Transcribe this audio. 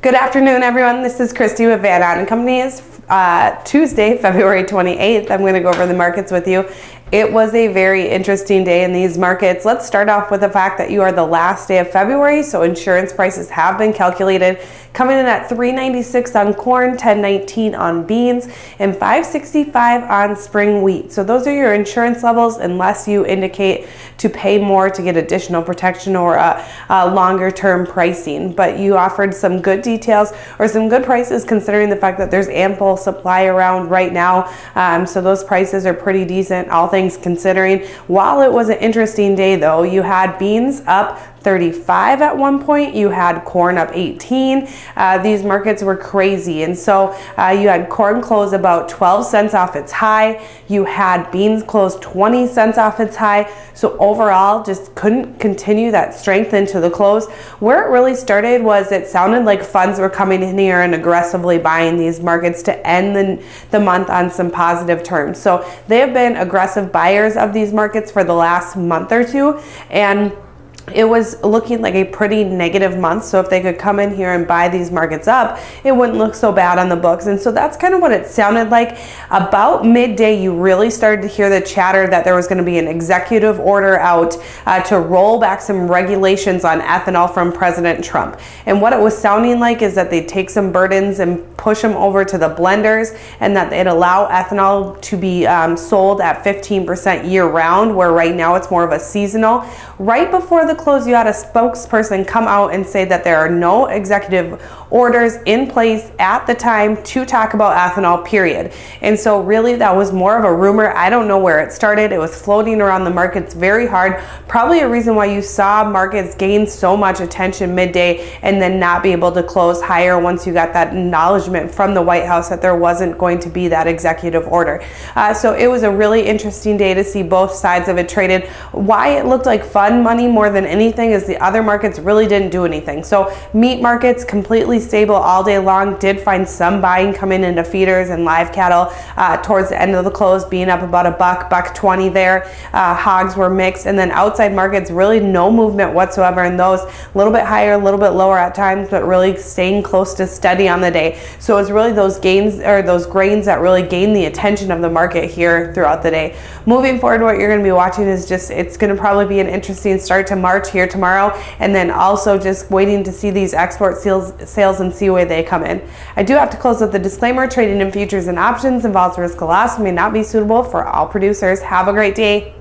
Good afternoon, everyone. This is Christy with Van Otten Company's Tuesday, February 28th. I'm going to go over the markets with you. It was a very interesting day in these markets. Let's start off with the fact that you are the last day of February, so insurance prices have been calculated, coming in at $3.96 on corn, $10.19 on beans, and $5.65 on spring wheat. So those are your insurance levels unless you indicate to pay more to get additional protection or a longer term pricing. But you offered some good details or some good prices considering the fact that there's ample supply around right now. So those prices are pretty decent, all things considering. While it was an interesting day though, you had beans up 35 at one point, you had corn up 18. These markets were crazy, and so you had corn close about 12 cents off its high, you had beans close 20 cents off its high. So overall, just couldn't continue that strength into the close. Where it really started was it sounded like funds were coming in here and aggressively buying these markets to end the month on some positive terms. So they have been aggressive buyers of these markets for the last month or two, and it was looking like a pretty negative month. So if they could come in here and buy these markets up, it wouldn't look so bad on the books. And so that's kind of what it sounded like. About midday, you really started to hear the chatter that there was going to be an executive order out to roll back some regulations on ethanol from President Trump. And what it was sounding like is that they'd take some burdens and push them over to the blenders, and that they'd allow ethanol to be sold at 15% year round, where right now it's more of a seasonal. Right before the close, you had a spokesperson come out and say that there are no executive orders in place at the time to talk about ethanol, period. And so really that was more of a rumor. I don't know where it started. It was floating around the markets very hard. Probably a reason why you saw markets gain so much attention midday and then not be able to close higher once you got that acknowledgement from the White House that there wasn't going to be that executive order. So it was a really interesting day to see both sides of it traded. Why it looked like fun money more than anything is the other markets really didn't do anything. So meat markets completely stable all day long. Did find some buying coming into feeders and live cattle towards the end of the close, being up about $1.20 there. Hogs were mixed, and then outside markets really no movement whatsoever in those. A little bit higher, a little bit lower at times, but really staying close to steady on the day. So it was really those gains or those grains that really gained the attention of the market here throughout the day. Moving forward, what you're going to be watching is just, it's going to probably be an interesting start to March here tomorrow, and then also just waiting to see these export sales and see where they come in. I do have to close with the disclaimer: trading in futures and options involves risk of loss and may not be suitable for all producers. Have a great day.